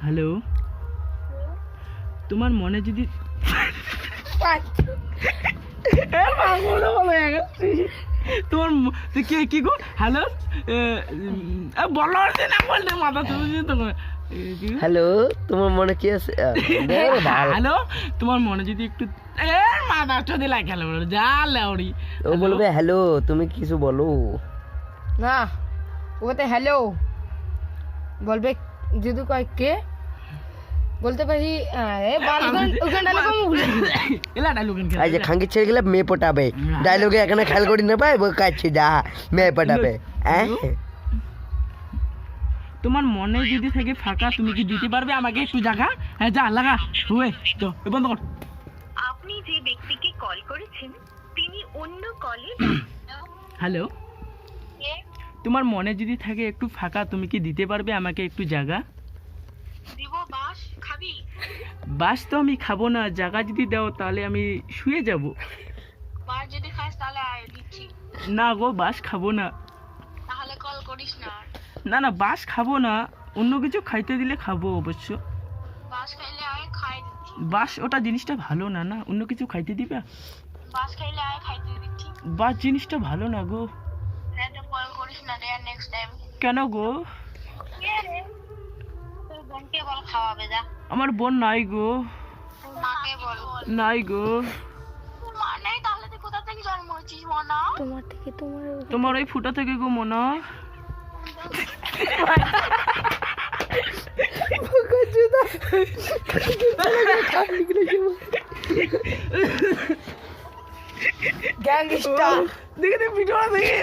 Hello, তোমার মনে যদি তোমার কি গো? হ্যালো, বলো না বলতে মাথা তুমি তোমার। হ্যালো, তোমার মনে কি আছে? হ্যালো, তোমার মনে যদি একটু মাথা চোদে লাগে যা লাউড়ি। ও বলবে হ্যালো, তুমি কিছু বলো না, ওতে হ্যালো বলবে। যদি কয় কে বলতে পারি এই যে খাঙ্কি ছেড়ে গেলে মেয়ে পটাবে, ডায়লগে এখানে খেয়াল করি না পাই কাছে যা মেয়ে পটাবে। তোমার মনে যদি থাকে ফাঁকা, তুমি কি দিতে পারবে আমাকে একটু জায়গা? হ্যাঁ যা লাগা হুয়ে তো বন্ধ কর। আপনি যে ব্যক্তিকে কল করেছেন তিনি অন্য কলে। হ্যালো, তোমার মনে যদি থাকে একটু ফাঁকা, তুমি কি দিতে পারবে আমাকে একটু জায়গা? দিব। বাস খাবি? বাস তো আমি খাবো না, জায়গা যদি দাও তাহলে আমি শুয়ে যাব। বাস যদি খাস তাহলে আয় দিচ্ছি। না গো, বাস খাবো না। তাহলে কল করিস না। না না, বাস খাবো না, অন্য কিছু খাইতে দিলে খাবো অবশ্য। বাস খাইলে আয় খাই দিচ্ছি। বাস ওটা জিনিসটা ভালো না, না অন্য কিছু খাইতে দিবা? বাস খাইলে আয় খাইতে দিচ্ছি। বাস জিনিসটা ভালো না গো। র্যান্ডম কল করিস না রে নেক্সট টাইম। কেন গো? কে রে? তোর বোনকে বল খাওয়াবে যা। আমার বোন নাই গো। তোর মাকে বল। নাই গো। তোর মা নেই তাহলে তুই কোথা থেকে জন্ম হয়েছিস মনা? তোমার ওই ফুটা থেকে গো মনা। গ্যাংস্টার দেখে ভিডিওটা দেখে